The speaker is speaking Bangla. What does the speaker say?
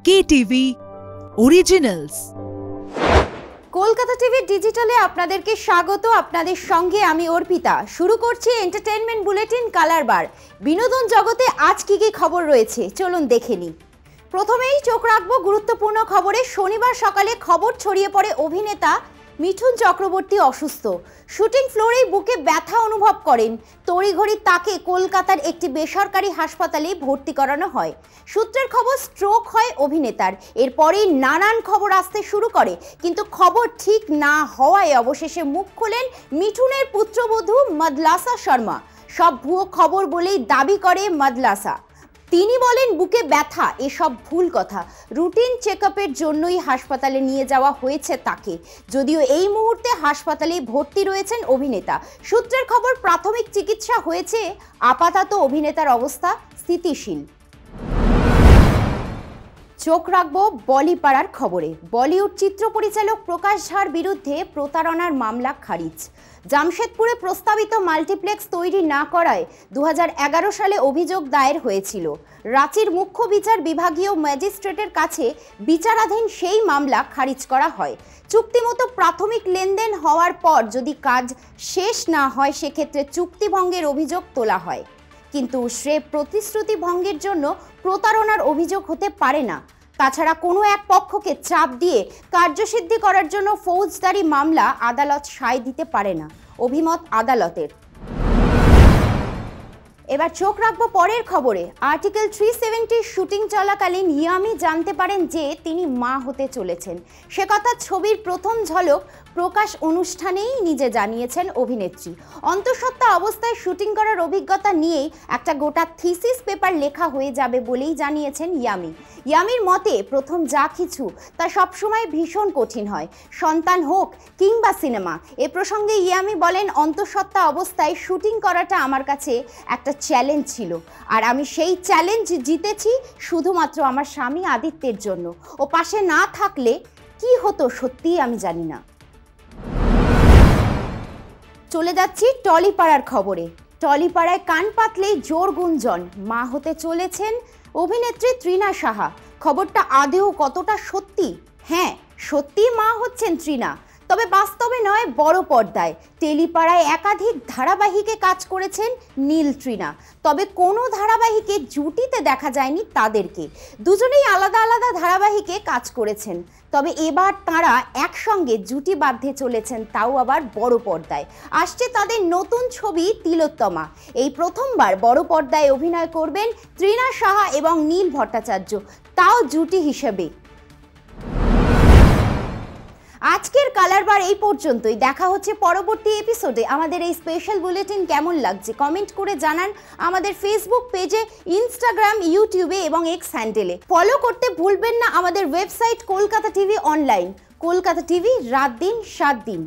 KTV Originals। কলকাতা টিভি ডিজিটালে আপনাদেরকে স্বাগত। আপনাদের সঙ্গে আমি অর্পিতা। শুরু করছি এন্টারটেইনমেন্ট বুলেটিন কালার বার। বিনোদন জগতে আজ কি কি খবর রয়েছে চলুন দেখে নিই। প্রথমেই চোখ রাখবো গুরুত্বপূর্ণ খবরে। শনিবার সকালে খবর ছড়িয়ে পড়ে অভিনেতা মিঠুন চক্রবর্তী অসুস্থ। শুটিং ফ্লোরেই বুকে ব্যথা অনুভব করেন। তড়িঘড়ি তাকে কলকাতার একটি বেসরকারি হাসপাতালে ভর্তি করানো হয়। সূত্রের খবর স্ট্রোক হয় অভিনেতার। এরপরেই নানান খবর আসতে শুরু করে, কিন্তু খবর ঠিক না হওয়ায় অবশেষে মুখ খোলেন মিঠুনের পুত্রবধূ মদলাসা শর্মা। সব ভুয়ো খবর বলেই দাবি করে মদলাসা। তিনি বলেন বুকে ব্যথা এসব ভুল কথা। রুটিন চেকআপের জন্যই হাসপাতালে নিয়ে যাওয়া হয়েছে তাকে। যদিও এই মুহূর্তে হাসপাতালে ভর্তি রয়েছেন অভিনেতা। সূত্রের খবর প্রাথমিক চিকিৎসা হয়েছে। আপাতত অভিনেতার অবস্থা স্থিতিশীল। চোখ রাখবো বলিপাড়ার খবরে। বলিউড চিত্র পরিচালক প্রকাশ ঝার বিরুদ্ধে প্রতারণার মামলা খারিজ। জামশেদপুরে প্রস্তাবিত মাল্টিপ্লেক্স তৈরি না করায় 2011 সালে অভিযোগ দায়ের হয়েছিল। রাঁচির মুখ্য বিচার বিভাগীয় ম্যাজিস্ট্রেটের কাছে বিচারাধীন সেই মামলা খারিজ করা হয়। চুক্তিমতো প্রাথমিক লেনদেন হওয়ার পর যদি কাজ শেষ না হয় সেক্ষেত্রে চুক্তিভঙ্গের অভিযোগ তোলা হয়, কিন্তু সে প্রতিশ্রুতি ভঙ্গের জন্য প্রতারণার অভিযোগ হতে পারে না। তাছাড়া কোনো এক পক্ষকে চাপ দিয়ে কার্যসিদ্ধি করার জন্য ফৌজদারি মামলা আদালত সায় দিতে পারে না, অভিমত আদালতের। এবার চোখ রাখবো পরের খবরে। আর্টিকেল 370 শুটিং চলাকালীন ইয়ামি জানতে পারেন যে তিনি মা হতে চলেছেন। সে কথা ছবির প্রথম ঝলক প্রকাশ অনুষ্ঠানেই নিজে জানিয়েছেন অভিনেত্রী। অন্তঃসত্ত্বা অবস্থায় শুটিং করার অভিজ্ঞতা নিয়েই একটা গোটা থিসিস পেপার লেখা হয়ে যাবে বলেই জানিয়েছেন ইয়ামি। ইয়ামির মতে প্রথম যা কিছু তা সবসময় ভীষণ কঠিন হয়, সন্তান হোক কিংবা সিনেমা। এ প্রসঙ্গে ইয়ামি বলেন, অন্তঃসত্ত্বা অবস্থায় শুটিং করাটা আমার কাছে একটা চ্যালেঞ্জ ছিল, আর আমি সেই চ্যালেঞ্জ জিতেছি শুধুমাত্র আমার স্বামী আদিত্যের জন্য। ও পাশে না থাকলে কি হতো সত্যিই আমি জানি না। চলে যাচ্ছি টলিপাড়ার খবরে। টলিপাড়ায় কান পাতলেই জোর গুঞ্জন, মা হতে চলেছেন অভিনেত্রী তৃণা সাহা। খবরটা আদেও কতটা সত্যি? হ্যাঁ, সত্যি মা হচ্ছেন তৃণা, তবে বাস্তবে নয়, বড় পর্দায়। টেলিপাড়ায় একাধিক ধারাবাহিকে কাজ করেছেন নীল তৃণা, তবে কোনো ধারাবাহিকে জুটিতে দেখা যায়নি তাদেরকে। দুজনেই আলাদা আলাদা ধারাবাহিকে কাজ করেছেন, তবে এবার তাঁরা একসঙ্গে জুটি বাঁধতে চলেছেন, তাও আবার বড় পর্দায়। আসছে তাদের নতুন ছবি তিলোত্তমা। এই প্রথমবার বড় পর্দায় অভিনয় করবেন তৃণা সাহা এবং নীল ভট্টাচার্য, তাও জুটি হিসেবে। আজকের কালার বার এই পর্যন্তই। দেখা হচ্ছে পরবর্তী এপিসোডে। আমাদের এই স্পেশাল বুলেটিন কেমন লাগছে কমেন্ট করে জানান। আমাদের ফেসবুক পেজে, ইনস্টাগ্রাম, ইউটিউবে এবং এক্স হ্যান্ডেলে ফলো করতে ভুলবেন না। আমাদের website Kolkata TV online. Kolkata TV, রাত দিন 7 দিন।